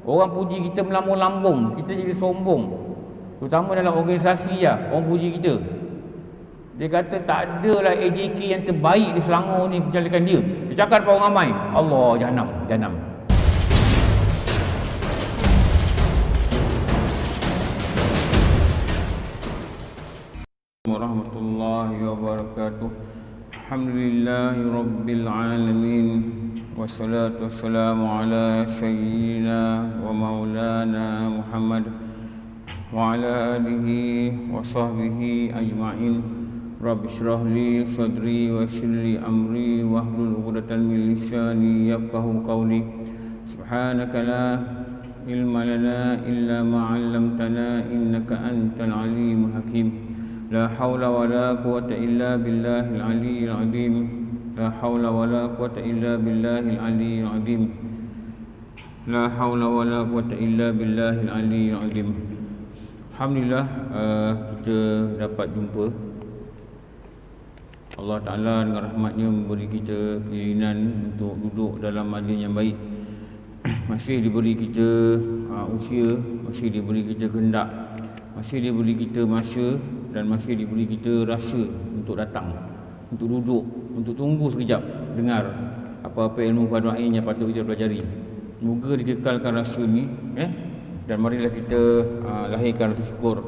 Orang puji kita melambung-lambung, kita jadi sombong. Terutama dalam organisasi lah, orang puji kita. Dia kata tak adalah AJK yang terbaik di Selangor ni pencalekan dia. Dia cakap pada orang ramai, Allah, jahanam, jahanam. Warahmatullahi wabarakatuh. Alhamdulillahi rabbil alamin. Wassalatu wassalamu ala sayyidina wa maulana Muhammad wa ala alihi wa sahbihi ajma'in. Rabbi shrah li sadri wa yassir li amri wahlul 'uqdatam min lisani yafqahu qawli. Subhanaka la ilma lana illa ma 'allamtana innaka antal alimul hakim. La haula wa la quwwata illa billahil aliyyil azim. La haula wa la quwwata illa billahil aliyyil azim. La haula wa la quwwata illa billahil aliyyil azim. Alhamdulillah, kita dapat jumpa. Allah Ta'ala dengan rahmatnya memberi kita keizinan untuk duduk dalam majlis yang baik. Masih diberi kita usia, masih diberi kita kehendak, masih diberi kita masa, dan masih diberi kita rasa untuk datang, untuk duduk, untuk tunggu sekejap dengar apa-apa ilmu fardu ain yang patut kita pelajari. Moga dikekalkan rasa ni, dan marilah kita lahirkan rasa syukur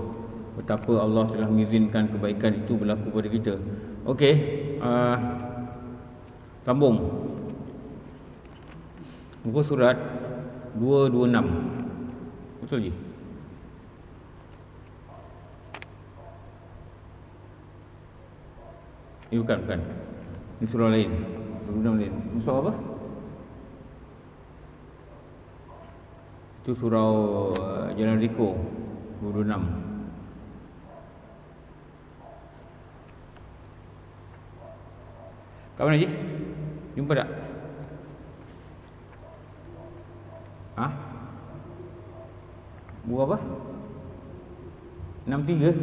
betapa Allah telah mengizinkan kebaikan itu berlaku pada kita. Okey, sambung muka surat 226. Betul je? Bukan. Ini surah lain. Surah lain. Surah apa? Itu surah Jalan Riko 26. Kat mana, Cik? Jumpa tak? Buah apa? 63?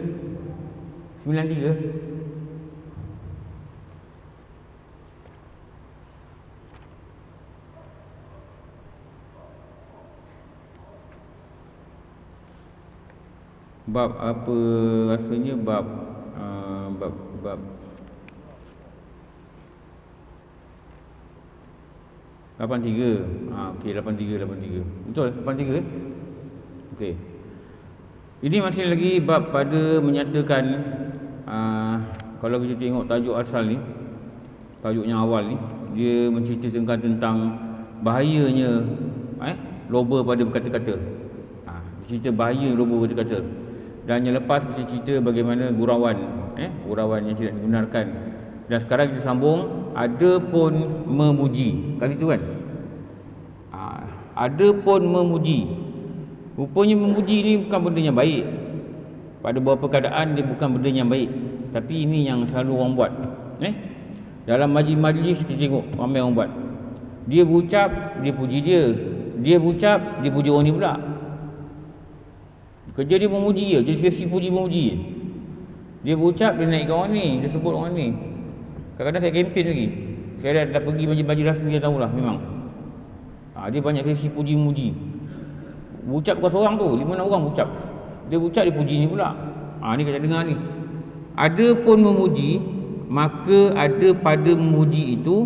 93? Bab apa rasanya? Bab 83. Okey, 83. Betul 83 Okey. Ini masih lagi bab pada menyatakan, kalau kita tengok tajuk asal ni, tajuk yang awal ni, dia menceritakan tentang bahayanya loba pada berkata-kata. Cerita bahaya loba berkata-kata. Dan yang lepas kita cerita bagaimana gurauan yang tidak dibenarkan. Dan sekarang kita sambung, ada pun memuji. Kali tu kan, ada pun memuji. Rupanya memuji ni bukan benda yang baik. Pada beberapa keadaan dia bukan benda yang baik, tapi ini yang selalu orang buat. Dalam majlis-majlis kita tengok ramai orang buat. Dia berucap, dia puji dia. Dia berucap, dia puji orang ni pula. Kerja dia memuji je, jadi sesi puji memuji je. Dia berucap, dia naikkan orang ni, dia sebut orang ni. Kadang-kadang saya kempen lagi. Saya dah pergi majlis rasmi, dia tahulah memang. Dia banyak sesi puji memuji. Berucap bukan seorang tu, 5-6 orang berucap. Dia berucap, dia puji ni pula. Ni kita dengar ni. Ada pun memuji, maka ada pada memuji itu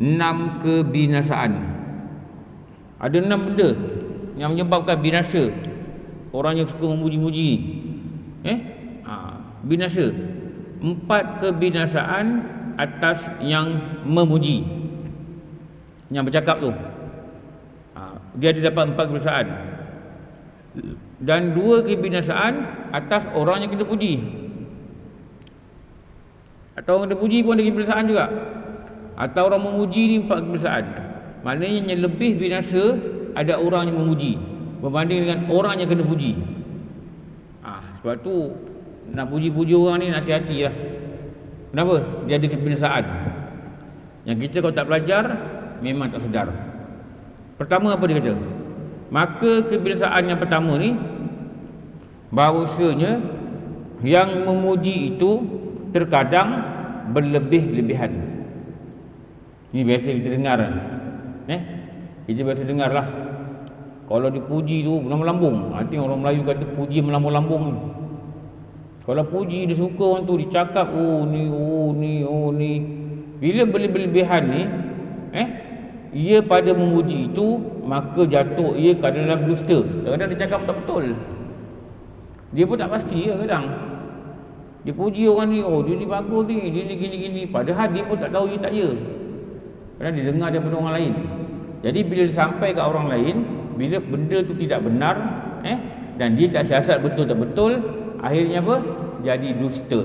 6 kebinasaan. Ada 6 benda yang menyebabkan binasa orang yang suka memuji-muji ni. Binasa. 4 kebinasaan atas yang memuji, yang bercakap tu. Dia ada dapat 4 kebinasaan. Dan 2 kebinasaan atas orang yang kita puji. Atau orang kita puji pun ada kebinasaan juga. Atau orang memuji ni 4 kebinasaan. Maknanya yang lebih binasa ada orang yang memuji berbanding dengan orang yang kena puji. Sebab tu nak puji-puji orang ni hati-hati lah. Kenapa? Dia ada kebinasaan yang kita kalau tak belajar memang tak sedar. Pertama apa dia kata? Maka kebinasaan yang pertama ni, bahawasanya yang memuji itu terkadang berlebih-lebihan. Ini biasa kita dengar. Kita biasa dengar lah. Kalau dipuji tu melambung-lambung. Arti orang Melayu kata puji melambung-lambung. Kalau puji dia suka orang tu dicakap ni. Bila berlebihan ni ia pada memuji itu, maka jatuh ia ke dalam dusta. Kadang-kadang dia cakap tak betul. Dia pun tak pasti kadang. Dia puji orang ni, dia ni bagus ni, dia ni gini-gini. Padahal dia pun tak tahu dia tak ya. Kadang dia dengar daripada orang lain. Jadi bila dia sampai ke orang lain, bila benda tu tidak benar, dan dia tak siasat betul tak betul, akhirnya apa? Jadi dusta.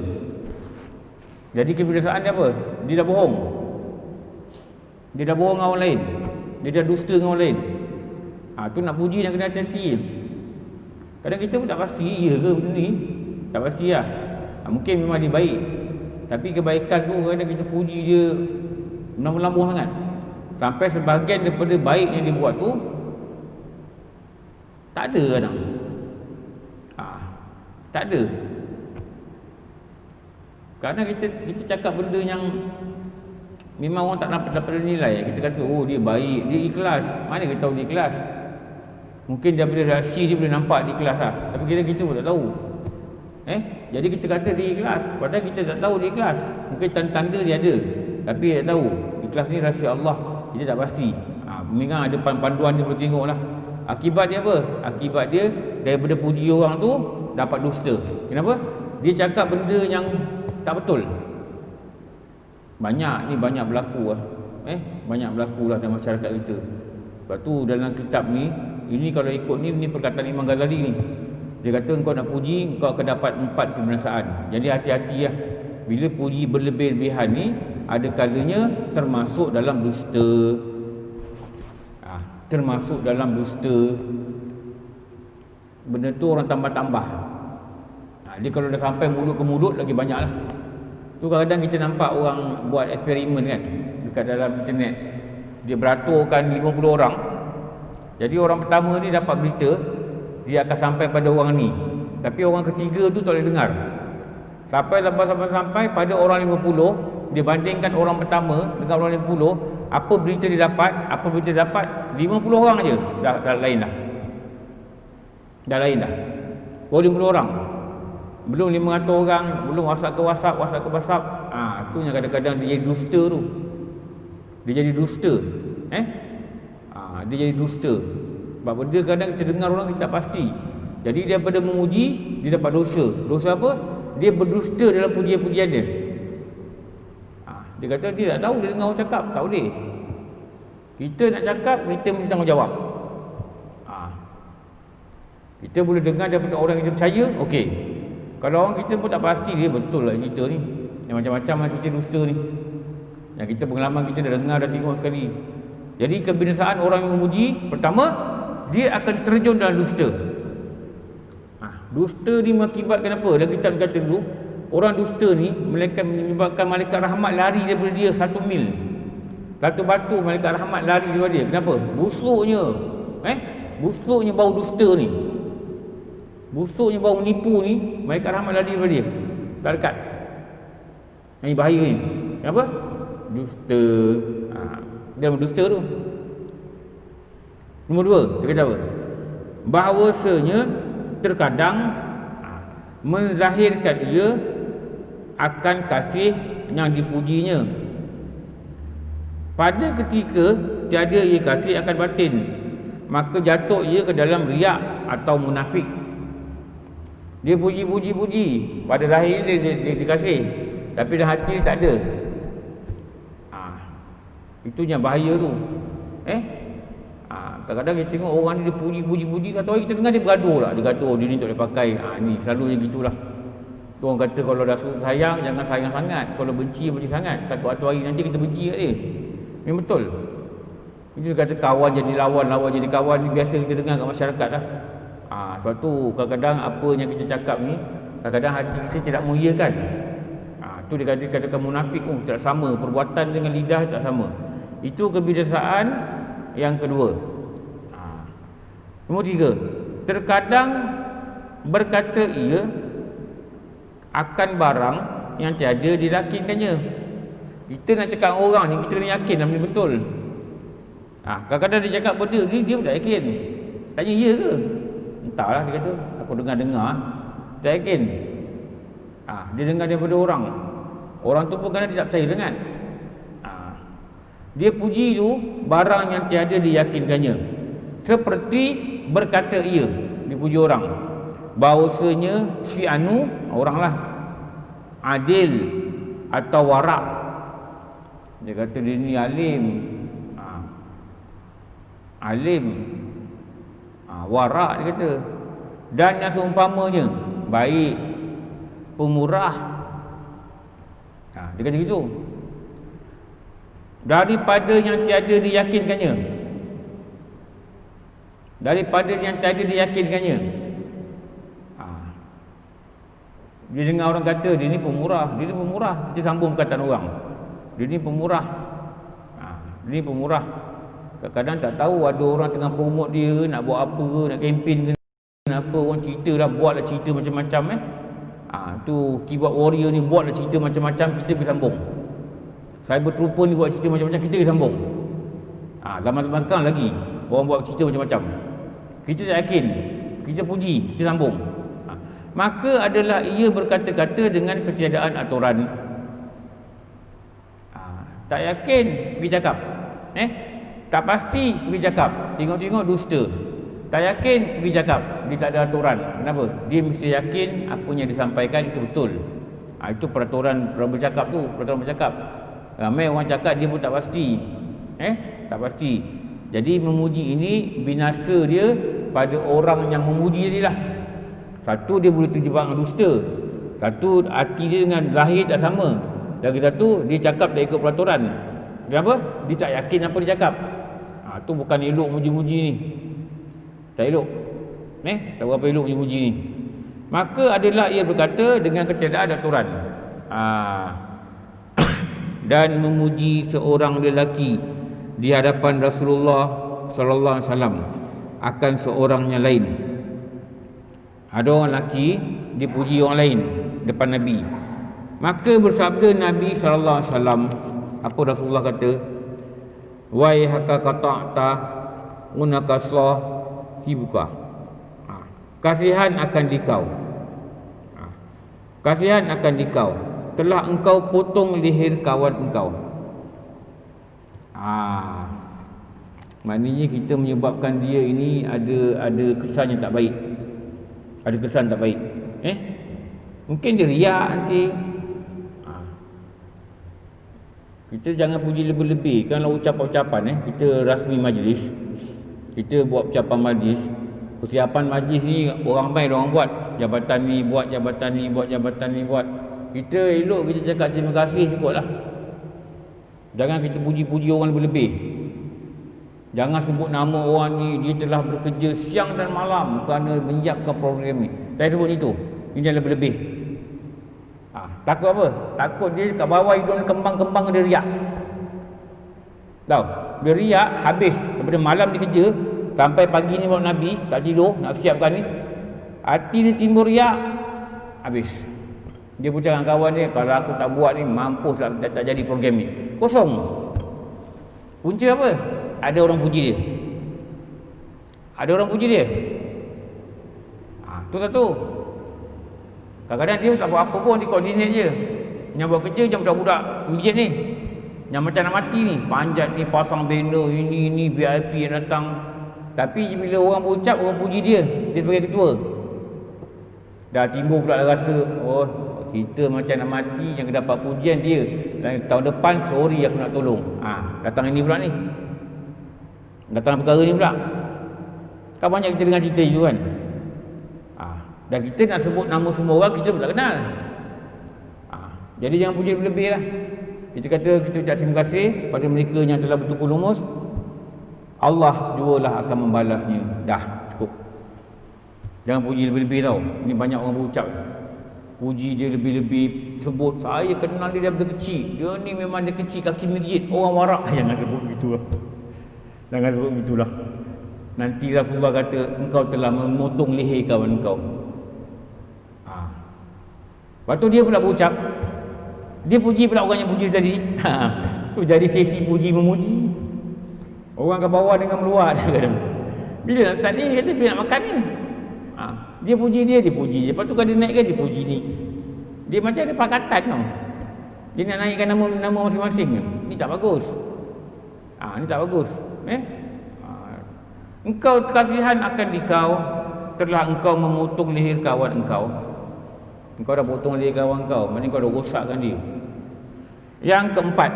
Jadi kebiasaan dia apa? Dia dah bohong. Dia dah bohong dengan orang lain. Dia dah dusta dengan orang lain. Tu nak puji nak kena hati-hati. Kadang kita pun tak pasti ya ke benda ni. Tak pasti lah. Mungkin memang dia baik. Tapi kebaikan tu kadang kita puji dia melambung-lambung sangat. Sampai sebahagian daripada baik yang dia buat tu tak ada kadang. Tak ada. Kadang kita cakap benda yang memang orang tak dapat nilai. Kita kata dia baik, dia ikhlas. Mana kita tahu dia ikhlas? Mungkin daripada reaksi dia boleh nampak dia ikhlas lah. Tapi kita pun tak tahu. Jadi kita kata dia ikhlas, padahal kita tak tahu dia ikhlas. Mungkin tanda-tanda dia ada, tapi dia tak tahu. Ikhlas ni rahsia Allah, kita tak pasti. Memang ada panduan dia boleh tengok lah. Akibat dia apa? Akibat dia daripada puji orang tu dapat dusta. Kenapa? Dia cakap benda yang tak betul. Banyak berlaku lah. Banyak berlaku lah dalam masyarakat kita. Sebab tu dalam kitab ni, ini kalau ikut ni perkataan Imam Ghazali ni. Dia kata engkau nak puji, engkau akan dapat 4 kebinasaan. Jadi hati-hati lah. Bila puji berlebih-lebihan ni, ada kalanya termasuk dalam dusta. Termasuk dalam dusta. Benda tu orang tambah-tambah. Dia kalau dah sampai mulut ke mulut lagi banyak lah. Tu kadang-kadang kita nampak orang buat eksperimen kan dekat dalam internet. Dia beraturkan 50 orang. Jadi orang pertama ni dapat berita, dia akan sampai pada orang ni. Tapi orang ketiga tu tak boleh dengar. Sampai pada orang 50, dia bandingkan orang pertama dengan orang 50. Apa berita dia dapat? 50 orang aja dah lain dah. Dah lain dah. Baru 50 orang. Belum 500 orang, belum WhatsApp ke WhatsApp. Tu yang kadang-kadang dia jadi dusta tu. Dia jadi dusta. Dia jadi dusta. Sebab benda kadang kita dengar orang kita tak pasti. Jadi daripada memuji, dia dapat dosa. Dosa apa? Dia berdusta dalam pujian-pujian dia. Dia kata dia tak tahu, dia dengar orang cakap, tak boleh. Kita nak cakap, kita mesti tanggungjawab. Kita boleh dengar daripada orang yang kita percaya, okey. Kalau orang kita pun tak pasti, dia betul lah cerita ni. Yang macam-macam lah cerita dusta ni. Yang kita pengalaman kita dah dengar, dah tengok sekali. Jadi kebinasaan orang yang memuji, pertama, dia akan terjun dalam dusta. Dusta ni mengakibatkan apa? Dalam kitab kata dulu, orang dusta ni menyebabkan malaikat rahmat lari daripada dia 1 mil. Satu batu malaikat rahmat lari daripada dia. Kenapa? Busuknya. Busuknya bau dusta ni. Busuknya bau menipu ni, malaikat rahmat lari daripada dia. Tak dekat. Ini bahaya ni. Kenapa? Dusta. Dia dusta tu. Nombor 2, dia kata apa? Bahawasanya terkadang menzahirkan ia akan kasih yang dipujinya. Pada ketika tiada ia kasih akan batin, maka jatuh ia ke dalam riak atau munafik. Dia puji. Pada zahir dia dikasih, tapi dalam hati dia tak ada. Itu yang bahaya tu. Kadang-kadang kita tengok orang ni dia puji. Satu hari kita dengar dia bergaduh lah. Dia kata dia ni tak boleh pakai. Ni selalunya gitulah. Orang kata kalau dah sayang, jangan sayang sangat. Kalau benci sangat. Takut satu hari nanti kita benci kat dia. Memang betul. Dia kata kawan jadi lawan jadi kawan. Ni biasa kita dengar kat masyarakat lah. Sebab tu kadang-kadang apa yang kita cakap ni, kadang-kadang hati kita tidak mengiyakan. Tu dia katakan munafik pun tak sama. Perbuatan dengan lidah tak sama. Itu kebiasaan yang kedua. Nombor 3, terkadang berkata ia akan barang yang tiada diyakinkannya. Kita nak cakap orang ni, kita kena yakin benda betul. Kadang-kadang dia cakap benda dia pun tak yakin. Tanya ya ke? Entahlah, dia kata. Aku dengar-dengar. Tak yakin. Dia dengar daripada orang. Orang tu pun kadang dia tak percaya sangat. Dia puji tu barang yang tiada diyakinkannya. Seperti berkata ia, dipuji orang, bahawasanya si anu, oranglah, adil atau warak. Dia kata dia ni alim. Alim, warak dia kata. Dan yang seumpamanya, baik, pemurah. Dia kata gitu. Daripada yang tiada diyakinkannya. Daripada yang tiada diyakinkannya. Dia dengar orang kata dia ni pemurah, dia ni pemurah. Kita sambung perkataan orang, dia ni pemurah. Dia ni pemurah. Kadang-kadang tak tahu ada orang tengah promote dia, nak buat apa ke, nak kempen ke, nak apa, orang cerita lah, buatlah cerita macam-macam tu keyboard warrior ni buatlah cerita macam-macam, kita pergi sambung. Cyber trooper ni buat cerita macam-macam, kita pergi sambung. Zaman-zaman sekarang lagi orang buat cerita macam-macam, kita tak yakin, kita puji, kita sambung. Maka adalah ia berkata-kata dengan ketiadaan aturan. Tak yakin, pergi cakap. Tak pasti, pergi cakap. Tengok-tengok dusta. Tak yakin, pergi cakap. Dia tak ada aturan. Kenapa? Dia mesti yakin apa yang disampaikan itu betul. Itu peraturan bercakap tu, peraturan bercakap. Ramai orang cakap dia pun tak pasti. Tak pasti. Jadi memuji ini binasa dia pada orang yang memuji dia lah. Satu, dia boleh terjebak dengan dusta. Satu, hati dia dengan zahir tak sama. Lagi satu, dia cakap tak ikut peraturan. Kenapa? Dia tak yakin apa dia cakap. Tu bukan elok muji-muji ni. Tak elok. Tak berapa elok muji-muji ni. Maka adalah ia berkata dengan ketiadaan aturan. Dan memuji seorang lelaki di hadapan Rasulullah sallallahu alaihi wasallam akan seorang yang lain. Ada orang lelaki dipuji orang lain depan Nabi. Maka bersabda Nabi sallallahu alaihi wasallam, apa Rasulullah kata? Wai haka qata'ta unaka sahibuka. Kasihan akan dikau. Kasihan akan dikau. Telah engkau potong leher kawan engkau. Maknanya kita menyebabkan dia ini ada kesan yang tak baik. Ada kesan tak baik. Mungkin dia riak nanti. Kita jangan puji lebih-lebih. Kalau ucapan-ucapan kita rasmi majlis, kita buat ucapan majlis, persiapan majlis ni orang ramai orang buat. Jabatan ni buat, jabatan ni buat, jabatan ni buat. Kita elok kita cakap terima kasih cukuplah. Jangan kita puji-puji orang lebih-lebih. Jangan sebut nama orang ni, dia telah bekerja siang dan malam kerana menyiapkan program ni. Tak sebut itu. Ini jangan lebih-lebih. Takut apa? Takut dia kat bawah hidung kembang-kembang dia riak. Tahu? Dia riak habis. Daripada malam dia kerja sampai pagi ni bawa Nabi, tak tidur, nak siapkan ni. Hati dia timbul riak, habis. Dia pun cakap kawan dia, kalau aku tak buat ni, mampus tak jadi program ni. Kosong. Punca apa? Ada orang puji dia. Ada orang puji dia. Tu satu. Kadang-kadang dia tak buat apa pun, dia koordinat je. Yang buat kerja macam budak-budak masjid ni, yang macam nak mati ni, panjat ni, pasang banner, ini VIP yang datang. Tapi bila orang berucap, orang puji dia sebagai ketua, dah timbul pula rasa, kita macam nak mati, yang dapat pujian dia. Dan tahun depan, sorry aku nak tolong. Datang ini pula ni, datang perkara ni pula. Kan banyak kita dengar cerita itu kan. Dan kita nak sebut nama semua orang, kita pun tak kenal. Jadi jangan puji lebih lah. Kita kata kita ucap terima kasih pada mereka yang telah bertukar lumus. Allah jualah akan membalasnya. Dah, cukup. Jangan puji lebih-lebih tau. Ini banyak orang berucap. Puji dia lebih-lebih, sebut saya kenal dia daripada kecil. Dia ni memang dia kecil kaki masjid, orang warak. Jangan sebut begitulah. Jangan sebut begitulah. Nanti Rasulullah kata engkau telah memotong leher kawan engkau. Lepas tu dia pula berucap, dia puji pula orang yang puji tadi. Tu jadi sesi puji memuji. Orang ke bawah dengan meluat kadang. Bila nak start ni, dia kata dia nak makan ni. Dia puji dia puji dia. Lepas tu kalau dia naikkan, dia puji ni. Dia macam ada pakatan tau. Dia nak naikkan nama masing-masing ke. Ni tak bagus. Ni tak bagus. Engkau kasihan akan dikau, telah engkau memotong leher kawan engkau. Engkau dah potong leher kawan engkau, maknanya kau dah rosakkan dia. Yang keempat,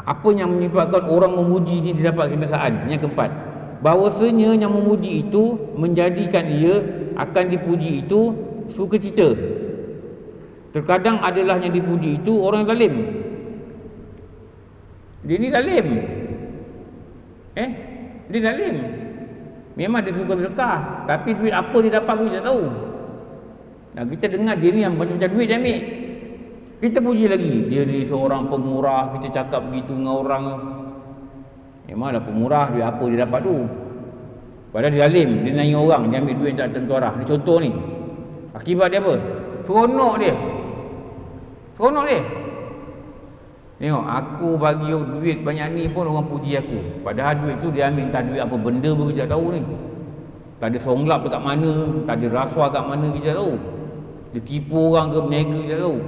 apa yang menyebabkan orang memuji ni dia dapat kebesaan? Yang keempat, bahawasanya yang memuji itu menjadikan ia akan dipuji itu sukacita. Terkadang adalah yang dipuji itu orang zalim. Dia ni zalim. Dia zalim. Memang dia suka sedekah, tapi duit apa dia dapat pun kita tahu. Dan kita dengar dia ni yang macam-macam duit dia ambil. Kita puji lagi, dia ni seorang pemurah, kita cakap begitu dengan orang. Memanglah pemurah, duit apa dia dapat tu. Padahal dia zalim, dia naik orang, dia ambil duit tak tentu arah. Ni contoh ni. Akibat dia apa? Seronok dia. Tengok, aku bagi duit banyak ni pun orang puji aku. Padahal duit tu dia ambil entah duit apa benda pun kita tak tahu ni. Tak ada songlap dekat mana, tak ada rasuah kat mana kita tak tahu. Dia tipu orang ke berniaga kita tak tahu.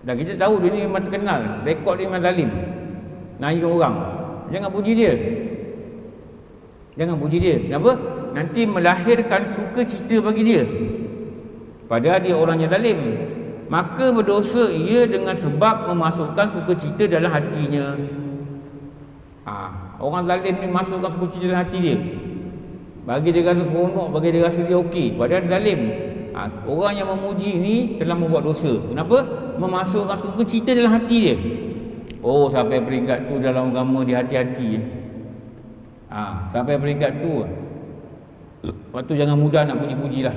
Dan kita tahu dia ni memang terkenal, rekod dia memang zalim. Naik orang. Jangan puji dia. Kenapa? Nanti melahirkan sukacita bagi dia. Padahal dia orang yang zalim. Maka berdosa ia dengan sebab memasukkan sukacita dalam hatinya. Orang zalim ni masukkan sukacita dalam hati dia. Bagi dia rasa seronok, bagi dia rasa dia okey. Padahal dia zalim. Orang yang memuji ni telah membuat dosa. Kenapa? Memasukkan sukacita dalam hati dia. Sampai peringkat tu dalam agama dia hati-hati. Sampai peringkat tu. Lepas tu jangan mudah nak puji-puji lah.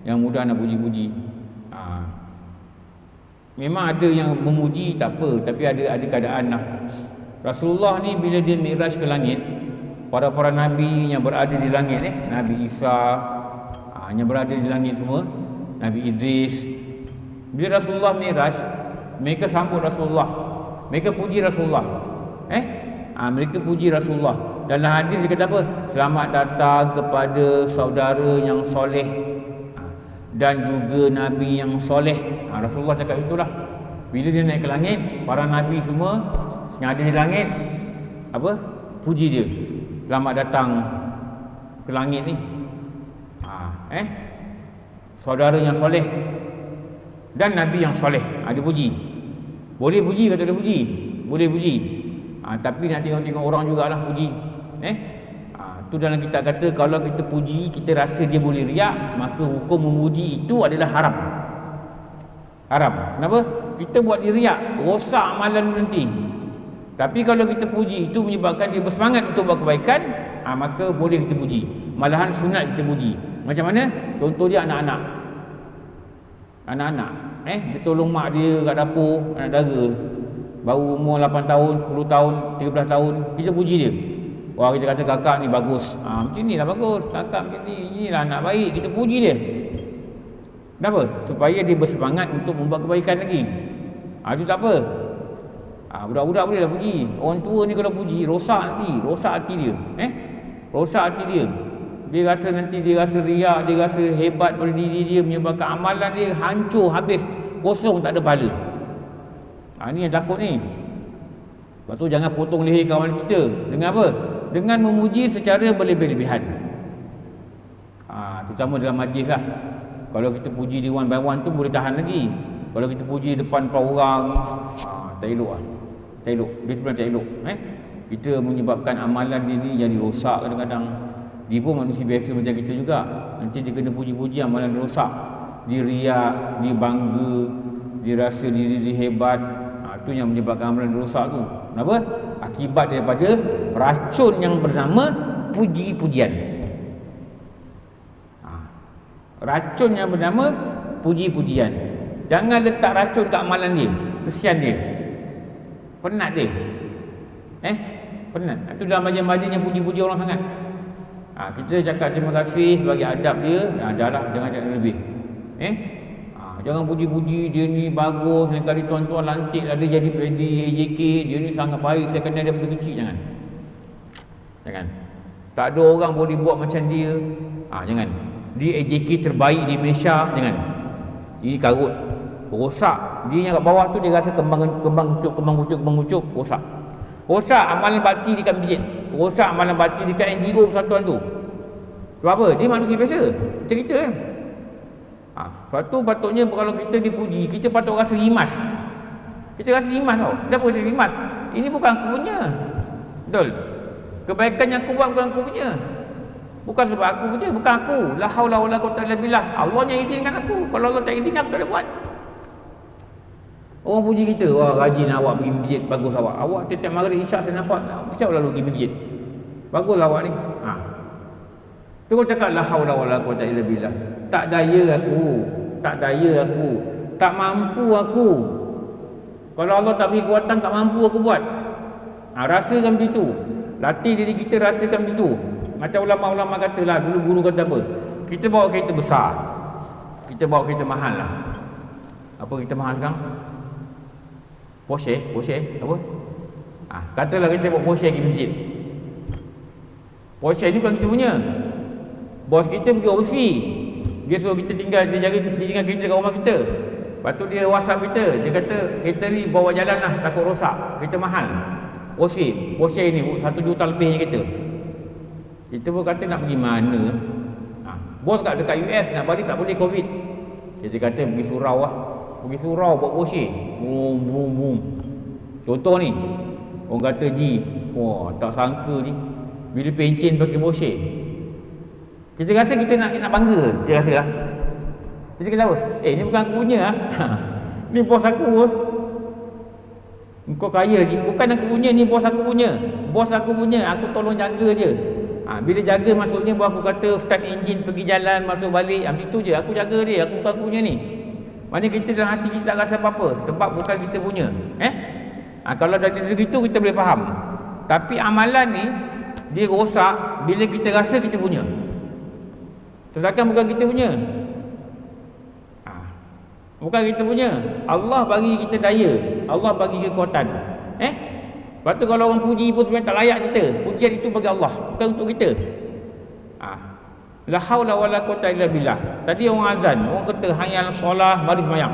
Jangan mudah nak puji-puji. Memang ada yang memuji tak apa, tapi ada keadaan lah. Rasulullah ni bila dia mi'raj ke langit, para nabi yang berada di langit Nabi Isa yang berada di langit semua, Nabi Idris, bila Rasulullah mi'raj, mereka sambut Rasulullah, mereka puji Rasulullah. Mereka puji Rasulullah. Dalam hadis dia kata apa? Selamat datang kepada saudara yang soleh dan juga Nabi yang soleh. Rasulullah cakap itulah. Bila dia naik ke langit, para Nabi semua yang ada di langit puji dia. Selamat datang ke langit ni. Saudara yang soleh dan Nabi yang soleh. Dia puji. Boleh puji kata dia puji. Boleh puji. Tapi nak tengok-tengok orang jugalah puji. Tu dalam kitab kata kalau kita puji, kita rasa dia boleh riak, maka hukum memuji itu adalah haram. Kenapa? Kita buat dia riak, rosak amalan nanti. Tapi kalau kita puji itu menyebabkan dia bersemangat untuk buat kebaikan, maka boleh kita puji. Malahan sunat kita puji. Macam mana? Contoh dia anak-anak. Dia tolong mak dia kat dapur, anak dara. Baru umur 8 tahun, 10 tahun, 13 tahun, kita puji dia. Kita kata kakak ni bagus. Macam ni lah bagus. Kakak macam ni. Inilah anak baik. Kita puji dia. Kenapa? Supaya dia bersemangat untuk membuat kebaikan lagi. Itu tak apa. Budak-budak boleh lah puji. Orang tua ni kalau puji, rosak nanti. Rosak hati dia. Rosak hati dia. Dia rasa nanti dia rasa riak, dia rasa hebat pada diri dia, menyebabkan amalan dia hancur, habis, kosong, tak ada pahala. Ni yang takut ni. Lepas tu jangan potong leher kawan kita. Dengan apa? Dengan memuji secara berlebih-lebihan. Terutama dalam majlis lah. Kalau kita puji di one by one tu boleh tahan lagi. Kalau kita puji depan orang, tak elok lah. Tak elok. Dia sebenarnya tak elok. Kita menyebabkan amalan dia ni jadi rosak kadang-kadang. Dia pun manusia biasa macam kita juga. Nanti dia kena puji-puji, amalan dia rosak. Dia riak, dia bangga, dia rasa diri dia hebat. Itu yang menyebabkan amalan dia rosak tu. Kenapa? Akibat daripada racun yang bernama puji-pujian. Racun yang bernama puji-pujian. Jangan letak racun kat amalan dia. Kesian dia. Penat dia. Penat. Itu dalam majlis-majlis yang puji-puji orang sangat. Kita cakap terima kasih sebagai adab dia. Dah lah, jangan cakap lebih. Jangan puji-puji dia ni bagus, lain kali tuan-tuan lantik lah dia jadi AJK, dia ni sangat baik, saya kenal daripada kecil. Jangan. Jangan. Tak ada orang boleh buat macam dia. Jangan. Dia AJK terbaik di Malaysia. Jangan. Ini karut. Rosak. Dia yang kat bawah tu dia rasa kembang ucup, rosak. Rosak amalan bakti dekat masjid. Rosak amalan bakti dekat NGO persatuan tu. Sebab apa? Dia manusia biasa. Cerita kan. Sebab tu patutnya kalau kita dipuji, kita patut rasa rimas. Kita rasa rimas tau. Kenapa kita rimas? Ini bukan aku punya. Betul? Kebaikan yang aku buat bukan aku punya. Bukan sebab aku punya, bukan aku. La haula wala quwwata illa billah. Allah yang izinkan aku. Kalau Allah tak izinkan, aku tak boleh buat. Orang puji kita, wah rajin awak pergi masjid, bagus awak. Awak setiap maghrib isyak saya nampak, mesti awak lalu pergi masjid. Baguslah awak ni. Terus cakap la haula wala quwwata illa billah. Tak daya aku, tak daya aku, tak mampu aku. Kalau Allah tak beri kuatan, tak mampu aku buat. Rasakan begitu. Latih diri kita rasakan begitu. Macam ulama-ulama katalah, dulu guru kata apa? Kita bawa kereta besar, kita bawa kereta mahal lah. Apa kereta mahal sekarang? Porsche apa? Katalah kita bawa Porsche pergi masjid. Porsche ni bukan kita punya. Bos kita pergi overseas. Dia suruh kita tinggal, dia tinggal kereta kat rumah kita. Lepas tu dia WhatsApp kita, dia kata kereta ni bawa jalan lah, takut rosak. Kereta mahal. Porsche ni 1 juta lebihnya kereta. Kita pun kata nak pergi mana? Bos kat dekat US, nak balik tak boleh COVID. Kita kata pergi surau lah. Pergi surau buat Porsche. Boom. Contoh ni, orang kata Ji, wah tak sangka ni bila pencen pakai Porsche. Kita rasa kita nak bangga. Kita rasa lah. Kita kata apa? Ni bukan aku punya lah. Ni bos aku. Kau kaya Ji. Bukan aku punya, ni bos aku punya. Bos aku punya, aku tolong jaga je. Bila jaga maksudnya buat aku kata start enjin pergi jalan, masuk balik. Macam tu je, aku jaga dia. Aku bukan aku punya ni. Maknanya kita dalam hati kita tak rasa apa-apa. Sebab bukan kita punya. Kalau dah segitu kita boleh faham. Tapi amalan ni dia rosak bila kita rasa kita punya. Sedangkan bukan kita punya. Bukan kita punya. Allah bagi kita daya, Allah bagi kekuatan. Lepas tu kalau orang puji pun sebenarnya tak layak kita. Pujian itu bagi Allah, bukan untuk kita. La haula wala quwwata illa billah. Tadi orang azan, orang kata hayal solah, mari sembahyang.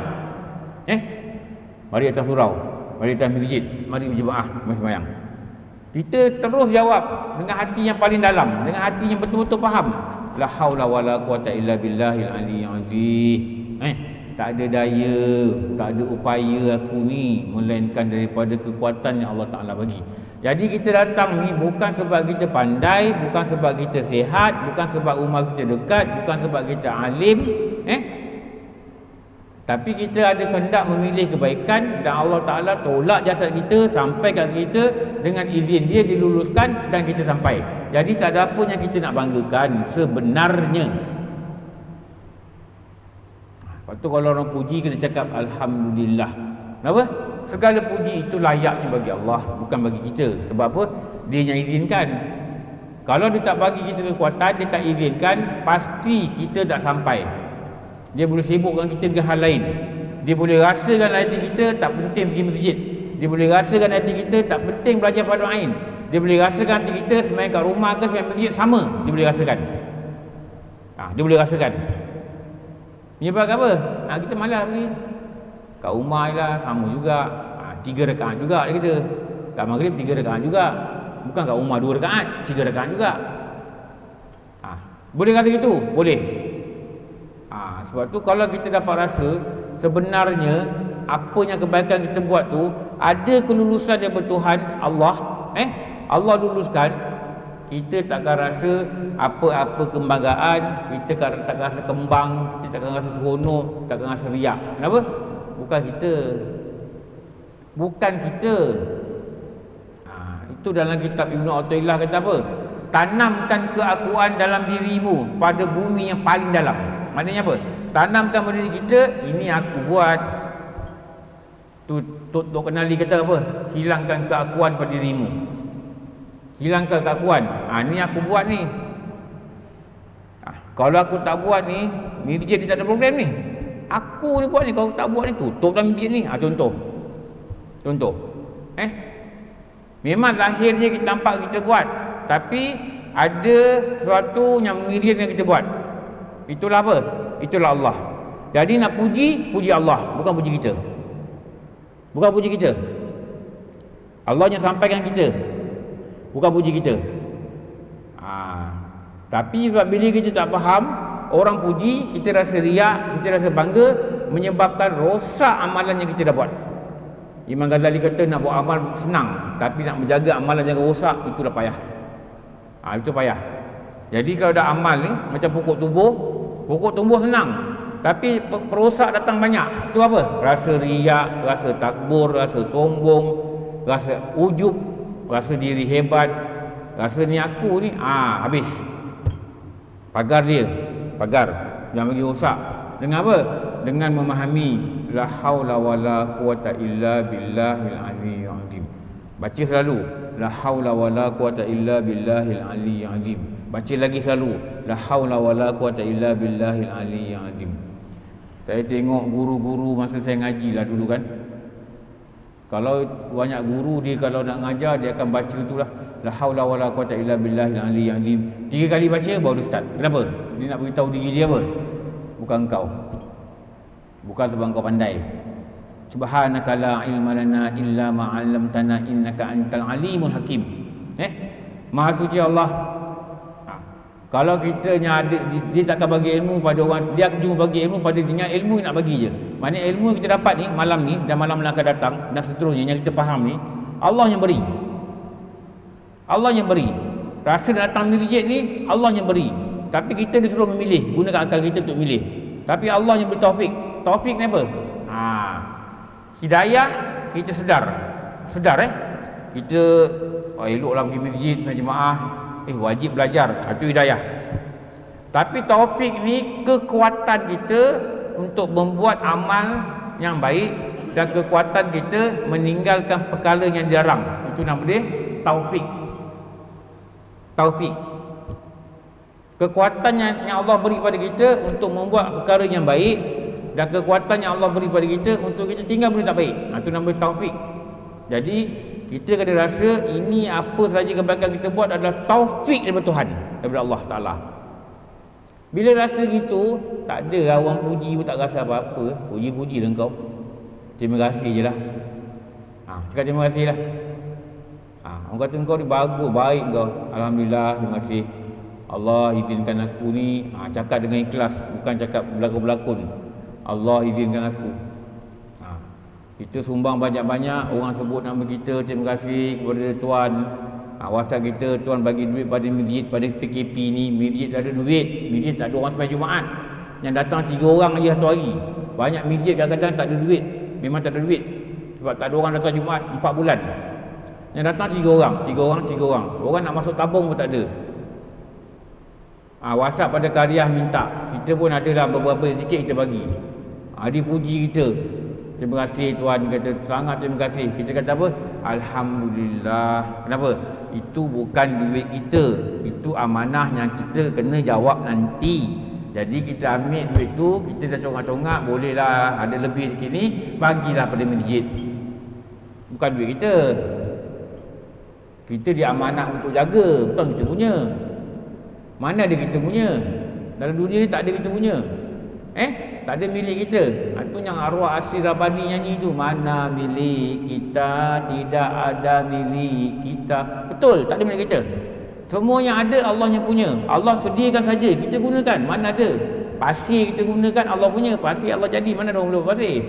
Mari atas surau, mari atas masjid, mari berjemaah, mari sembahyang. Kita terus jawab dengan hati yang paling dalam, dengan hati yang betul-betul faham. La haula wala quwwata illa billahil aliyyil azim. Tak ada daya, tak ada upaya aku ni melainkan daripada kekuatan yang Allah Ta'ala bagi. Jadi kita datang ni bukan sebab kita pandai, bukan sebab kita sihat, bukan sebab rumah kita dekat, bukan sebab kita alim, tapi kita ada kehendak memilih kebaikan dan Allah Ta'ala tolak jasad kita, sampaikan kita dengan izin dia diluluskan dan kita sampai. Jadi tak ada apa yang kita nak banggakan sebenarnya. Lepas tu kalau orang puji kena cakap Alhamdulillah. Kenapa? Segala puji itu layaknya bagi Allah, bukan bagi kita. Sebab apa? Dia yang izinkan. Kalau dia tak bagi kita kekuatan, dia tak izinkan, pasti kita tak sampai. Dia boleh sibukkan kita dengan hal lain. Dia boleh rasakan hati kita tak penting pergi masjid. Dia boleh rasakan hati kita tak penting belajar fardu ain. Dia boleh rasakan hati kita sembahyang kat rumah ke sembahyang masjid sama. Dia boleh rasakan. Dia boleh rasakan. Menyebabkan apa? Kita malas pergi. Kat rumah lah sama juga. 3 rakaat juga kita. Kat maghrib 3 rakaat juga. Bukan kat rumah 2 rakaat, 3 rakaat juga. Boleh kata gitu? Boleh. Sebab tu kalau kita dapat rasa sebenarnya apa yang kebaikan kita buat tu ada kelulusan daripada Tuhan Allah, Allah luluskan, kita takkan rasa apa-apa kebanggaan, kita takkan rasa kembang, kita takkan rasa seronok, takkan rasa riak. Kenapa? Bukan kita. Bukan kita. Itu dalam kitab Ibnu Athaillah kata apa? Tanamkan keakuan dalam dirimu pada bumi yang paling dalam. Maknanya apa? Tanamkan pada diri kita, ini aku buat. Tok Kenali kata apa? Hilangkan keakuan pada dirimu. Hilangkan keakuan. Ni aku buat ni. Kalau aku tak buat ni, masjid ni tak ada program ni. Aku ni buat ni, kalau tak buat ni tutup dalam masjid ni. Contoh. Memang lahirnya kita nampak kita buat. tapi ada sesuatu yang mengiringi yang kita buat. Itulah apa? Itulah Allah. Jadi nak puji, puji Allah, bukan puji kita. Bukan puji kita. Allah yang sampaikan kita, bukan puji kita. Tapi bila kita tak faham, orang puji, kita rasa riak, kita rasa bangga, menyebabkan rosak amalan yang kita dah buat. Imam Ghazali kata nak buat amal senang, tapi nak menjaga amalan jangan rosak, itu dah payah. Itu payah. Jadi kalau dah amal ni macam pokok tumbuh senang, tapi perosak datang banyak. Itu apa? Rasa riak, rasa takbur, rasa sombong, rasa ujub, rasa diri hebat, rasa ni aku ni, habis. Pagar jangan bagi rosak. Dengan apa? Dengan memahami la haula wala quwata illa billahil aliyyil azim. Baca selalu la haula wala quwata illa billahil aliyyil azim. Baca lagi selalu la haula wala quwata illa billahil aliyyil azim. Saya tengok guru-guru masa saya ngaji lah dulu kan. Kalau banyak guru dia kalau nak ngajar dia akan baca itulah la haula wala quwata illa billahil aliyyil azim. 3 kali baca baru start. Kenapa? Dia nak beritahu diri dia apa? Bukan engkau. Bukan sebab engkau pandai. Subhanaka la ilma lana illa ma 'allamtana innaka antal alimul hakim. Maha suci Allah. Kalau kita ada, dia takkan bagi ilmu pada orang, dia akan cuma bagi ilmu pada dia, ilmu nak bagi je. Maknanya ilmu yang kita dapat ni malam ni dan malam yang akan datang dan seterusnya yang kita faham ni, Allah yang beri. Allah yang beri. Rasa datang mirjit ni Allah yang beri. Tapi kita disuruh memilih, gunakan akal kita untuk memilih. Tapi Allah yang beri taufik. Taufik ni apa? Hidayah, kita sedar. Kita eloklah pergi masjid, pergi jemaah, wajib belajar. Itu hidayah. Tapi taufik ni kekuatan kita untuk membuat amal yang baik dan kekuatan kita meninggalkan perkara yang jarang. Itu nama dia taufik. Kekuatan yang Allah beri pada kita untuk membuat perkara yang baik dan kekuatan yang Allah beri pada kita untuk kita tinggal benda tak baik. Itu nama taufik. Jadi kita kena rasa ini apa sahaja kebaikan kita buat adalah taufik daripada Tuhan, daripada Allah Ta'ala. Bila rasa gitu, tak ada lah orang puji pun tak rasa apa-apa. Puji-puji lah kau. Terima kasih je lah. Cakap terima kasih lah. Orang kata kau ni bagus, baik kau. Alhamdulillah, terima kasih. Allah izinkan aku ni, cakap dengan ikhlas, bukan cakap berlakon-berlakon. Allah izinkan aku. Kita sumbang banyak-banyak, orang sebut nama kita, terima kasih kepada Tuan. WhatsApp kita, Tuan bagi duit pada masjid, pada PKP ni, masjid tak ada duit, masjid tak ada orang sampai Jumaat. Yang datang 3 orang aja satu hari. Banyak masjid kadang-kadang tak ada duit, memang tak ada duit. Sebab tak ada orang datang Jumaat 4 bulan. Yang datang 3 orang. Orang nak masuk tabung pun tak ada. WhatsApp pada Kariah minta, kita pun ada lah beberapa sikit kita bagi. Dia puji kita. Terima kasih Tuan, kata sangat terima kasih. Kita kata apa? Alhamdulillah. Kenapa? Itu bukan duit kita, itu amanah yang kita kena jawab nanti. Jadi kita ambil duit tu, kita dah congak-congak, bolehlah ada lebih sikit ni, bagilah pada masjid. Bukan duit kita. Kita diamanah untuk jaga, bukan kita punya. Mana ada kita punya? Dalam dunia ni tak ada kita punya. Tak ada milik kita. Itu yang arwah asli Rabbani nyanyi tu. Mana milik kita, tidak ada milik kita. Betul, tak ada milik kita. Semua yang ada Allah yang punya. Allah sediakan saja, kita gunakan. Mana ada? Pasir kita gunakan Allah punya. Pasir Allah jadi, mana ada orang boleh pasir?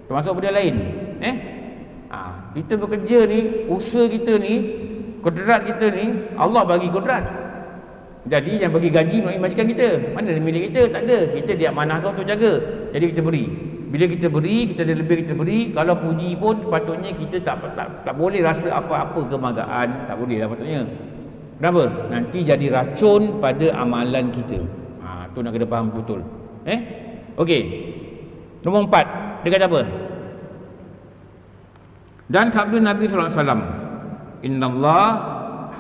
Termasuk benda lain. Kita bekerja ni, usaha kita ni, kodrat kita ni, Allah bagi kodrat. Jadi yang bagi gaji melalui majikan kita. Mana ada milik kita? Tak ada. Kita diamanahkan untuk jaga. Jadi kita beri. Bila kita beri, kita ada lebih kita beri. Kalau puji pun sepatutnya kita tak boleh rasa apa-apa kebanggaan. Tak boleh lah patutnya. Kenapa? Nanti jadi racun pada amalan kita. Tu nak kena faham betul. Okey. Nombor 4. Dia kata apa? Dan sabda Nabi SAW, Innallah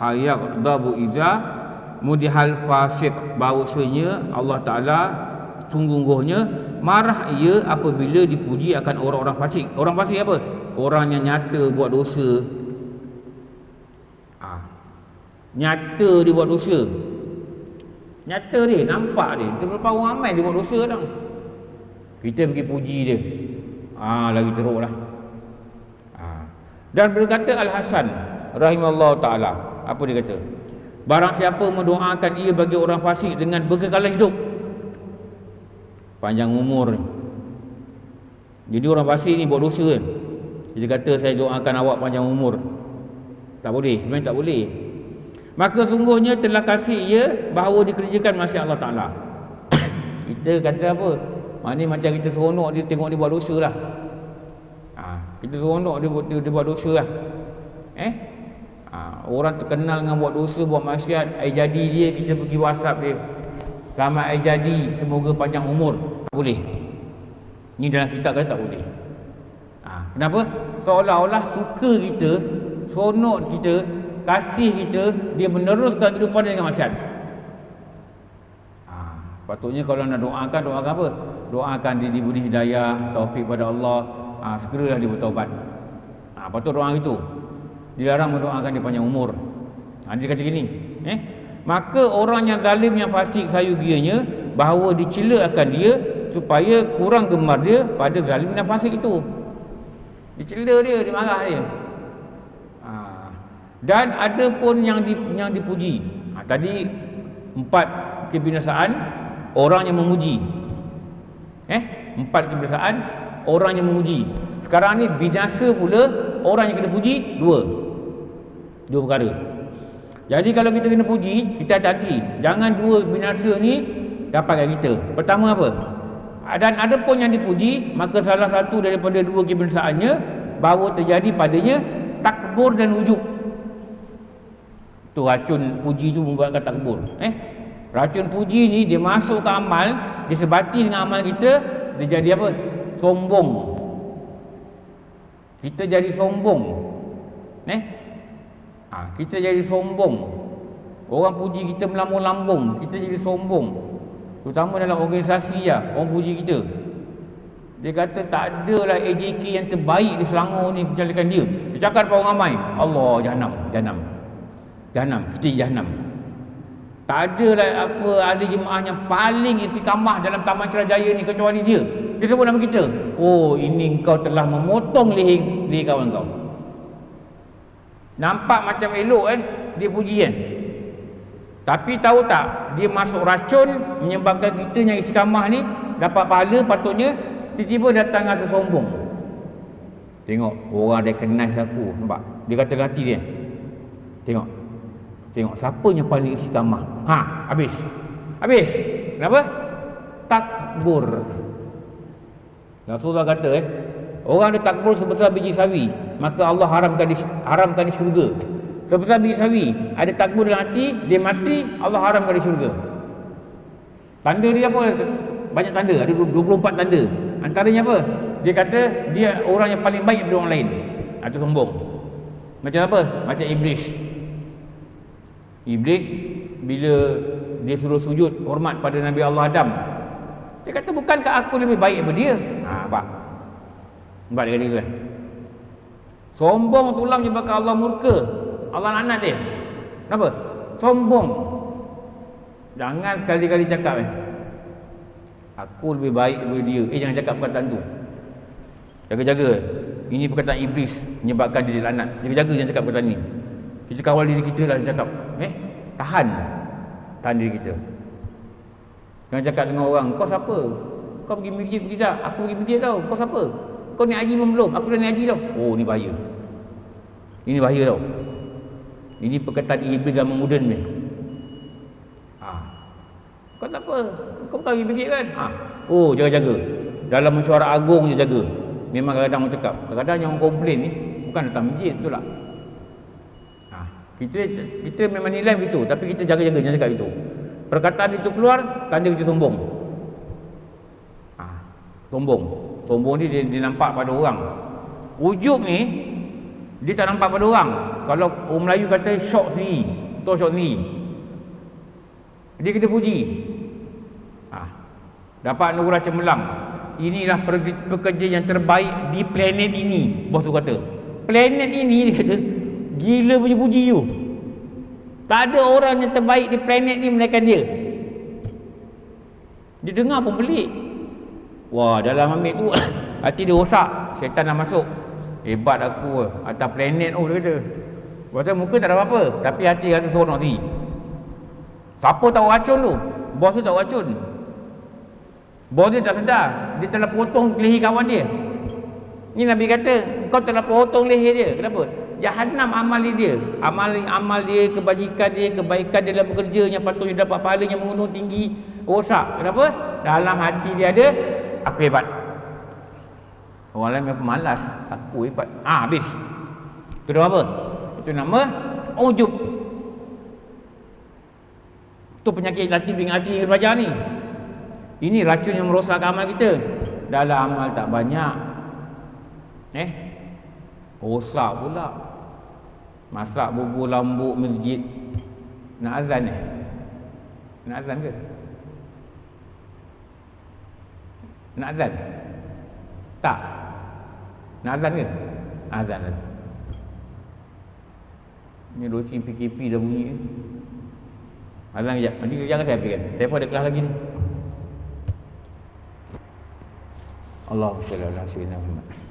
hayaqdabu iza mudihal fasik, bahawasanya Allah Ta'ala sungguhnya marah ia apabila dipuji akan orang-orang fasik. Orang fasik apa? Orang yang nyata buat dosa. Nyata dia buat dosa. Nyata dia, nampak dia. Terlampau ramai dia buat dosa tau. Kita pergi puji dia. Lagi teruk lah. Dan berkata Al-Hasan rahimahullah ta'ala, apa dia kata? Barang siapa mendoakan ia bagi orang fasik dengan berkekalan hidup, panjang umur ni. Jadi orang fasik ni buat dosa kan. Dia kata saya doakan awak panjang umur. Tak boleh, sebenarnya tak boleh. Maka sungguhnya telah kasih ia bahawa dikerjakan masya Allah Ta'ala. Kita kata apa? Maknanya macam kita seronok dia tengok dia buat dosa lah. Kita seronok dia buat dosa lah. Orang terkenal dengan buat dosa, buat maksiat, air jadi dia, kita pergi WhatsApp dia, selamat air jadi, semoga panjang umur. Tak boleh. Ni dalam kitab kata tak boleh. Kenapa? Seolah-olah suka kita, seronok kita, kasih kita, dia meneruskan kehidupan dia dengan maksiat. Patutnya kalau nak doakan apa? Doakan dia diberi hidayah, taufik pada Allah. Segeralah dia bertaubat. Patut doa itu. Dilarang mendoakan dia panjang umur. Dia kata gini, maka orang yang zalim, yang fasik sayugianya, bahawa dicela akan dia supaya kurang gemar dia pada zalim dan fasik itu. Dicela dia, dia marah dia. Dan ada pun yang dipuji. Tadi 4 kebinasaan orang yang memuji. 4 kebinasaan orang yang memuji. Sekarang ni binasa pula orang yang kena puji, dua perkara. Jadi kalau kita kena puji, kita hati-hati, jangan dua binasa ni dapatkan kita. Pertama apa? Dan ada pun yang dipuji, maka salah satu daripada dua kebinasaannya bahawa terjadi padanya takbur dan ujub. Tu racun puji tu membuatkan takbur. Racun puji ni dia masuk ke amal, dia sebati dengan amal kita, dia jadi apa? Sombong. Kita jadi sombong. Kita jadi sombong. Orang puji kita melambung-lambung, kita jadi sombong. Terutama dalam organisasi orang puji kita. Dia kata tak adalah AJK yang terbaik di Selangor ni menjalankan dia. Dia cakap depan orang ramai, Allah, Jahannam, kita Jahannam. Tak adalah apa ahli jemaah yang paling istiqamah dalam Taman Cerajaya ni kecuali dia. Dia sebut nama kita. Oh, ini kau telah memotong leher kawan kau. Nampak macam elok dia puji kan. Tapi tahu tak, dia masuk racun menyebabkan kita yang istiqamah ni dapat pahala patutnya, tiba-tiba datang rasa sombong. Tengok orang recognize aku, nampak? Dia kata hati dia. Tengok siapa yang paling istiqamah. Habis. Kenapa? Takbur. Rasulullah kata orang ada takbur sebesar biji sawi, maka Allah haramkan di syurga. Sebesar biji sawi, ada takbur dalam hati, dia mati, Allah haramkan di syurga. Tanda dia apa? Banyak tanda, ada 24 tanda. Antaranya apa? Dia kata dia orang yang paling baik daripada orang lain. Itu sombong. Macam apa? Macam iblis. Iblis bila dia suruh sujud hormat pada Nabi Allah Adam, dia kata bukankah aku lebih baik daripada dia? Nampak dia kata gitu. Sombong tulang menyebabkan Allah murka. Allah laknat dia. Kenapa? Sombong. Jangan sekali-kali cakap aku lebih baik daripada dia. Jangan cakap perkataan tu. Jaga-jaga. Ini perkataan iblis menyebabkan dia laknat. Jaga-jaga jangan cakap perkataan ni. Kita kawal diri kita lah cakap. Tahan diri kita. Jangan cakap dengan orang, kau siapa? Kau pergi masjid pergi tak? Aku pergi masjid tau. Kau siapa? Kau ni haji belum? Aku dah ni haji tau. Oh, ni bahaya. Ini bahaya tau. Ini perkataan iblis zaman moden ni. Kau tak apa? Kau bukan pergi masjid kan? Oh, jaga-jaga. Dalam mesyuarat agung je jaga. Memang kadang-kadang orang cakap. Kadang-kadang yang orang komplain ni bukan datang masjid, betul tak? Kita memang nilai begitu, tapi kita jaga-jaga jangan cakap itu. Perkataan itu keluar, tanda kita sombong. Sombong ni dia nampak pada orang. Ujub ni dia tak nampak pada orang. Kalau orang Melayu kata syok sendiri, syok sendiri. Dia kena puji. Dapat anugerah cemerlang. Inilah pekerja yang terbaik di planet ini. Bos tu kata. Planet ini dia kata gila puji-puji you. Tak ada orang yang terbaik di planet ni melainkan dia. Dia dengar pun pelik. Wah, dalam ambil tu hati dia rosak, syaitan dah masuk. Hebat aku atas planet tu, dia kata. Pasal muka tak ada apa-apa, tapi hati rasa seronok sendiri. Siapa tahu racun tu? Bos tu tahu racun. Bos dia tak sedar, dia telah potong leher kawan dia. Ni Nabi kata, kau telah potong leher dia. Kenapa? Jahannam amal dia. Amal dia, kebajikan dia, kebaikan dia dalam bekerjanya, patutnya dapat pahalanya mengundur tinggi, rosak. Kenapa? Dalam hati dia ada, aku hebat. Orang lain memang malas, aku hebat. Habis. Itu nama apa? Itu nama ujub. Itu penyakit hati belajar ni. Ini racun yang merosakkan amal kita. Dalam amal tak banyak, rosak pula. Masak bubur lambuk masjid. Nak azan Nak azan ke? Nak azan? Tak. Nak azan ke? Azan lah. Ni loceng PKP dah bunyi. Azan kejap. Nanti jangan saya habiskan. Saya pun ada kelas lagi ni. Allahumma salli ala sayyidina Muhammad.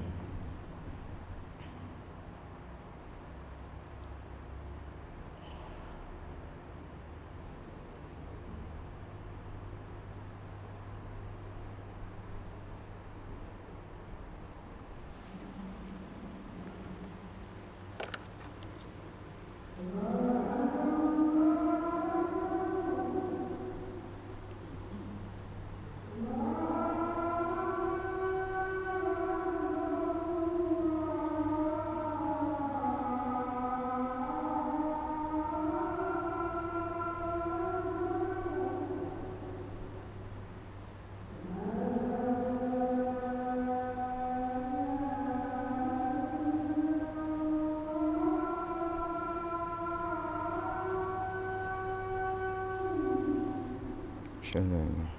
InsyaAllah.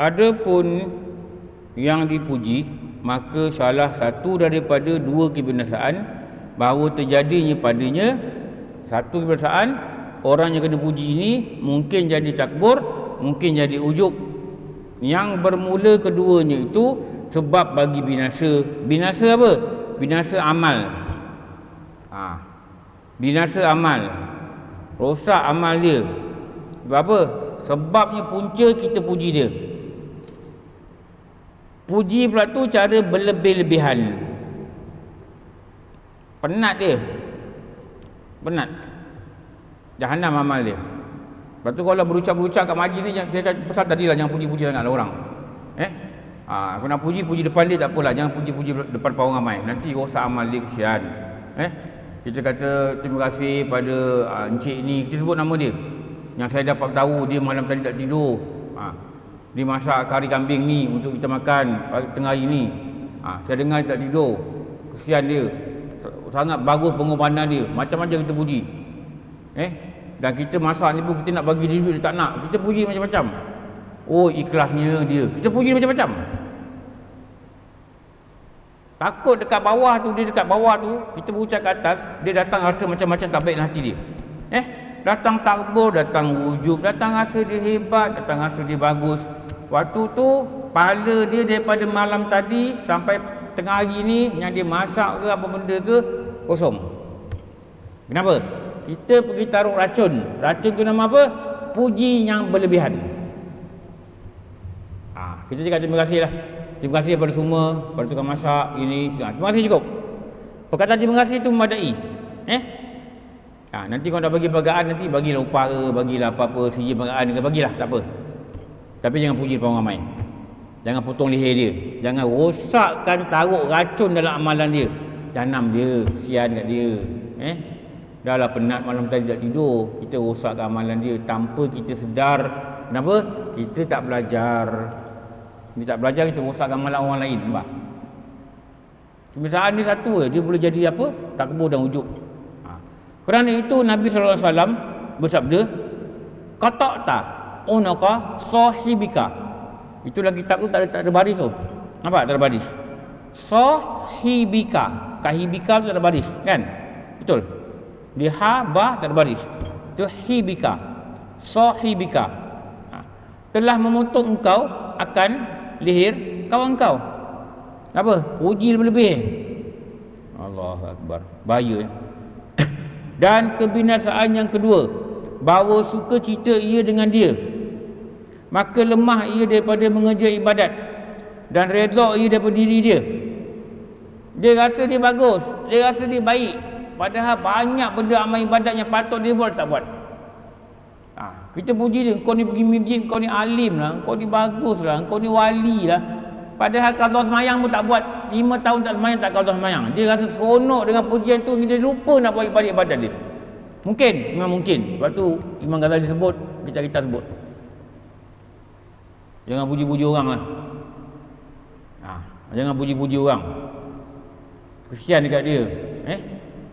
Adapun yang dipuji, maka salah satu daripada dua kebinasaan bahawa terjadinya padanya Satu kebiasaan, orang yang kena puji ini mungkin jadi takbur, mungkin jadi ujub. Yang bermula keduanya itu sebab bagi binasa. Binasa apa? Binasa amal. Binasa amal. Rosak amal dia. Sebab apa? Sebabnya punca kita puji dia. Puji pula tu cara berlebih-lebihan. Penat dia. Penat. Jahanam amal dia. Lepas tu kalau berucap-berucap kat majlis ni, saya pesan tadi lah, jangan puji-puji sangat orang. Kalau nak puji depan dia tak apalah, jangan puji-puji depan orang ramai. Nanti rosak amal dia, kesian. Kita kata terima kasih pada encik ni, kita sebut nama dia. Yang saya dapat tahu dia malam tadi tak tidur. Dia masak kari kambing ni untuk kita makan tengah hari ni. Saya dengar dia tak tidur. Kesian dia. Sangat bagus pengorbanan dia. Macam-macam kita puji. Dan kita masak ni pun kita nak bagi dia, dia tak nak. Kita puji macam-macam. Oh, ikhlasnya dia. Kita puji dia macam-macam. Takut dekat bawah tu, dia dekat bawah tu, kita berucap ke atas, dia datang rasa macam-macam tak baik hati dia. Datang takbur, datang wujub, datang rasa dia hebat, datang rasa dia bagus. Waktu tu pahala dia daripada malam tadi sampai tengah hari ni, yang dia masak ke apa benda ke, kosong. Kenapa? Kita pergi taruh racun. Racun tu nama apa? Puji yang berlebihan. Kita cakap terima kasih lah. Terima kasih kepada semua, kepada tukang masak ini. Terima kasih cukup. Perkataan terima kasih tu memadai. Nanti kalau nak bagi pergaan, nanti bagilah upah ke, bagilah apa-apa, sijil pergaan ke, bagilah, tak apa. Tapi jangan puji depan orang ramai. Jangan potong leher dia. Jangan rosakkan, taruh racun dalam amalan dia. Janam dia, kesian kat dia. Dah lah penat malam tadi tak tidur, kita rosakkan amalan dia tanpa kita sedar. Kenapa? Kita tak belajar. Kita tak belajar, kita rosakkan amalan orang lain. Nampak? Kebiasaan dia satu je, dia boleh jadi apa? Takbur dan ujub. Kerana itu Nabi SAW bersabda, qata'ta unaka sahibika. Itu dalam kitab tu tak ada baris tu. Nampak? Tak ada baris. Sahibika. Kahibika tu tak ada baris, kan? Betul. Dia ha, ba, tak ada baris. Itu hibika. Sahibika. Telah memotong engkau akan leher kawan kau. Apa? Puji lebih-lebih. Allahu Akbar. Bahaya. Dan kebinasaan yang kedua, bahawa suka cita ia dengan dia, maka lemah ia daripada mengerja ibadat, dan redha ia daripada diri dia. Dia rasa dia bagus, dia rasa dia baik, padahal banyak benda amal ibadat yang patut dia buat, tak buat. Kita puji dia, kau ni pergi masjid, kau ni alim lah, kau ni bagus lah, kau ni wali lah. Padahal kalau semayang pun tak buat. 5 tahun tak semayang, tak kalau semayang. Dia rasa seronok dengan pujian tu, dia lupa nak buat ibadat dia. Mungkin, memang mungkin. Sebab tu Imam Ghazali sebut, kita sebut, jangan puji-puji orang lah. Jangan puji-puji orang. Kesian dekat dia.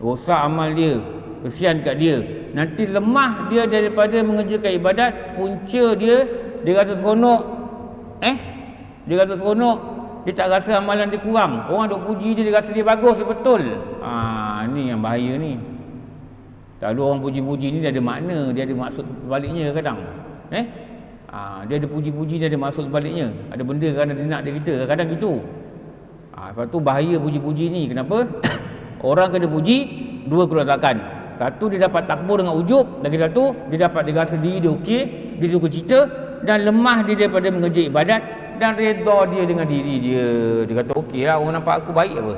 Rosak amal dia. Kesian dekat dia. Nanti lemah dia daripada mengerjakan ibadat. Punca dia rasa seronok. Dia rasa seronok. Dia tak rasa amalan dia kurang. Orang duk puji dia, dia rasa dia bagus, dia betul. Ni yang bahaya ni. Kalau orang puji-puji ni dia ada makna, dia ada maksud sebaliknya kadang. Dia ada puji-puji, dia ada maksud sebaliknya. Ada benda kerana dia nak dia kita, kadang gitu. Lepas tu bahaya puji-puji ni. Kenapa? Orang kena puji dua kerosakan. Satu, dia dapat takbur dengan ujub. Lagi satu, dia dapat dia rasa diri dia okey, dia suka cerita, dan lemah dia daripada mengerja ibadat, dan redha dia dengan diri dia. Dia kata okey lah, orang nampak aku baik apa.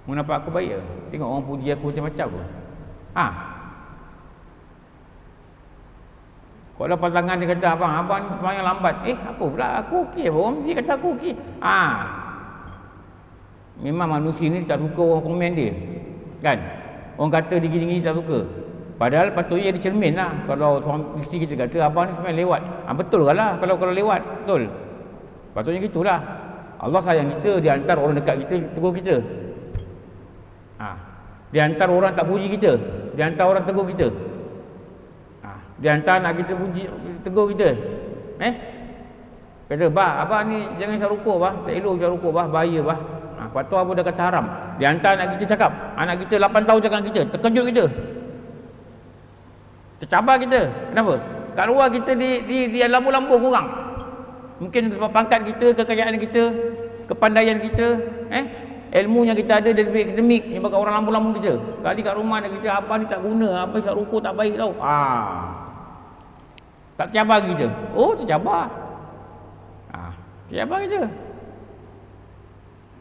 Orang nampak aku baik apa. Tengok orang puji aku macam-macam apa. Kalau pasangan dia kata, abang ni semayang lambat. Apa pula, aku okey apa. Orang mesti kata aku okey. Memang manusia ni tak suka orang komen dia, kan? Orang kata dia gini-gini tak suka. Padahal patutnya dia cermin lah. Kalau suami isteri kita kata abang ni semayang lewat, betul ke lah kalau lewat, betul. Patutnya gitulah. Allah sayang kita, dia hantar orang dekat kita tegur kita. Dia hantar orang tak puji kita, dia hantar orang tegur kita. Dia hantar nak kita puji, tegur kita. Kata, abang ni jangan isap rokok, tak elok isap rokok, bahaya. Lepas tu apa dia kata haram. Dia hantar anak kita cakap. Anak kita 8 tahun cakap kita. Terkejut kita. Tercabar kita. Kenapa? Kat luar kita di lambung-lambung orang. Mungkin sebab pangkat kita, kekayaan kita, kepandaian kita, ilmu yang kita ada dari akademik yang bagi orang lambung-lambung kita. Kali kat rumah anak kita, abang ni tak guna, abang isap rokok tak baik tau. Tak tercabar kita. Oh, tercabar. Tercabar kita.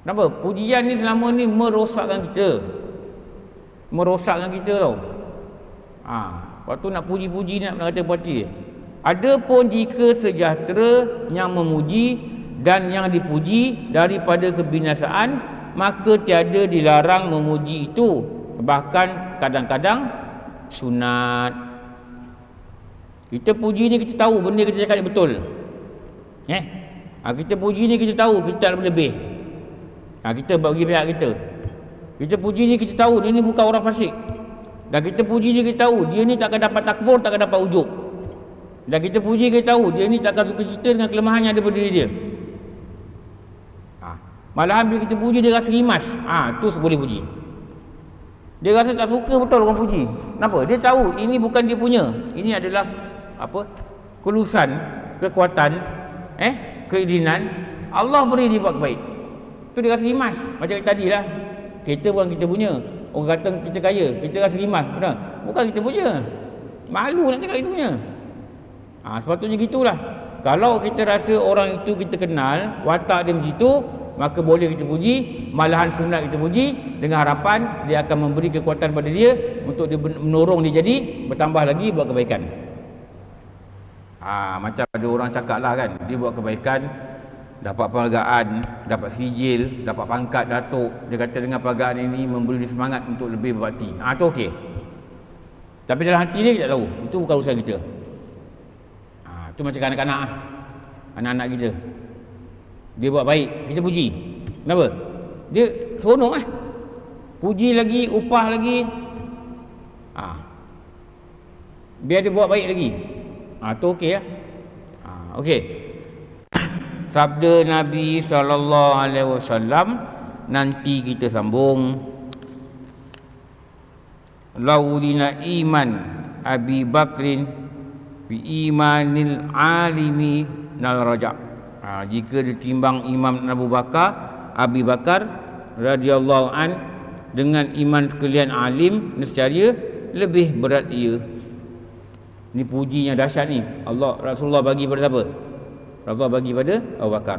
Kenapa? Pujian ni selama ni merosakkan kita. Merosakkan kita tau. Lepas tu nak puji-puji, nak kata puati. Adapun jika sejahtera yang memuji dan yang dipuji daripada kebinasaan, maka tiada dilarang memuji itu. Bahkan kadang-kadang sunat. Kita puji ni kita tahu benda kita cakap ni betul. Kita puji ni kita tahu kita tak lebih. Kita bagi pihak kita. Kita puji ni kita tahu dia ni bukan orang fasik. Dan kita puji ni kita tahu dia ni tak akan dapat takbur, tak akan dapat ujub. Dan kita puji kita tahu dia ni tak akan suka cerita dengan kelemahan yang ada pada diri dia. Malahan bila kita puji dia rasa rimas. Tu boleh puji. Dia rasa tak suka betul orang puji. Kenapa? Dia tahu ini bukan dia punya. Ini adalah kelulusan, kekuatan, keizinan Allah beri dia buat baik. Tu dia rasa rimas. Macam tadi lah. Kereta bukan kita punya. Orang kata kita kaya, kita rasa rimas. Benar? Bukan kita punya. Malu nak cakap kita punya. Sepatutnya gitulah. Kalau kita rasa orang itu kita kenal, watak dia macam itu, maka boleh kita puji, malahan sunat kita puji, dengan harapan dia akan memberi kekuatan pada dia untuk dia menorong dia jadi bertambah lagi buat kebaikan. Macam ada orang cakap lah kan, dia buat kebaikan, dapat penghargaan, dapat sijil, dapat pangkat datuk. Dia kata dengan penghargaan ini memberi dia semangat untuk lebih berbakti. Tu okey. Tapi dalam hati dia kita tak tahu. Itu bukan urusan kita. Itu macam kanak-kanak anak-anak kita. Dia buat baik, kita puji. Kenapa? Dia seronok puji lagi, upah lagi. Biar dia buat baik lagi. Tu okey lah. Okey. Sabda Nabi SAW nanti kita sambung. Laudina iman Abi Bakrin bi imanil alimi nal raja. Jika ditimbang Imam Abi Bakar radhiyallahu an dengan iman sekalian alim, nescaya lebih berat ia. Ni puji yang dahsyat ni. Rasulullah bagi pada siapa? Rasulullah bagi pada Abu Bakar.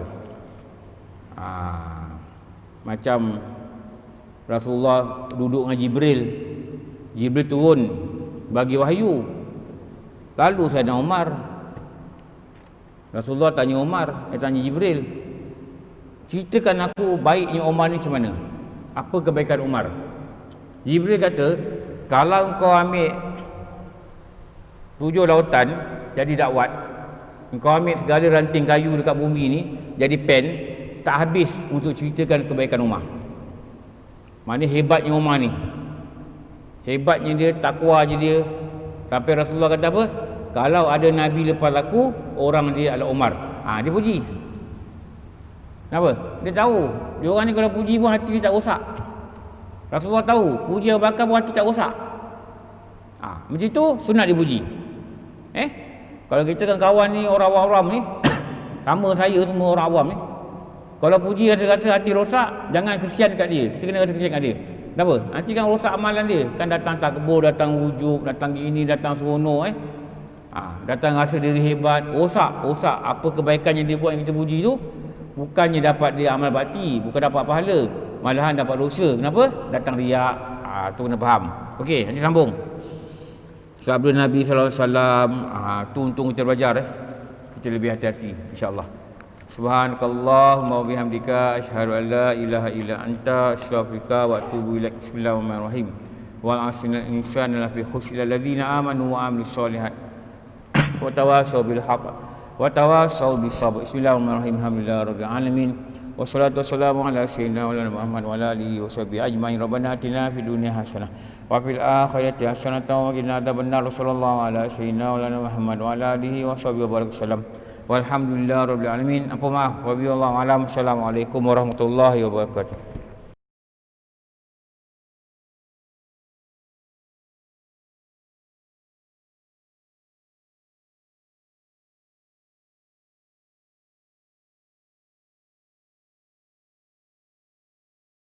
Macam Rasulullah duduk dengan Jibril. Jibril turun bagi wahyu. Lalu Sayyidina Umar, Rasulullah tanya Umar, dia tanya Jibril, ceritakan aku baiknya Umar ni macam mana? Apa kebaikan Umar? Jibril kata, kalau engkau ambil 7 lautan jadi dakwat, engkau ambil segala ranting kayu dekat bumi ni jadi pen, tak habis untuk ceritakan kebaikan Umar. Maknanya hebatnya Umar ni. Hebatnya dia, takwa je dia. Sampai Rasulullah kata apa? Kalau ada Nabi lepas aku, orang dia adalah Umar. Dia puji. Kenapa? Dia tahu dia orang ni kalau puji pun hati dia tak rosak. Rasulullah tahu puji Abu Bakar pun hati tak rosak. Macam tu sunat dipuji. Kalau kita kan kawan ni orang awam ni sama saya semua orang awam ni, kalau puji rasa-rasa hati rosak, jangan kesian kat dia. Kita kena rasa kesian kat dia. Kenapa? Nanti kan rosak amalan dia. Kan datang takbur, datang wujud, datang gini, datang seronok datang rasa diri hebat. Rosak apa kebaikan yang dia buat yang kita puji tu. Bukannya dapat dia amal bakti, bukan dapat pahala, malahan dapat dosa. Kenapa? Datang riak. Tu kena faham. Okey, nanti sambung. Sabda Nabi SAW, tu untung kita belajar kita lebih hati-hati insya-Allah. Subhanakallahumma wa bihamdika asyhadu an la ilaha illa anta astaghfiruka wa atubu ilaik. Bismillahirrahmanirrahim. Wal 'asril insana lafi khusr allazina amanu wa 'amilus solihat wa tawassaw bil haqq wa tawassaw bis sabr. Bismillahirrahmanirrahim. Alhamdulillahirabbil alamin. Wassalatu wassalamu ala sayyidina Muhammad wa ala alihi washabihi ajmain. Rabbana atina fid dunya hasanah wa fil akhirati hasanah wa qina adzabannar. Sallallahu ala sayyidina Muhammad wa ala alihi washabihi wa barik wasallam. Walhamdulillahirabbil alamin. Apa maaf, wabillahi alam. Assalamualaikum warahmatullahi wabarakatuh.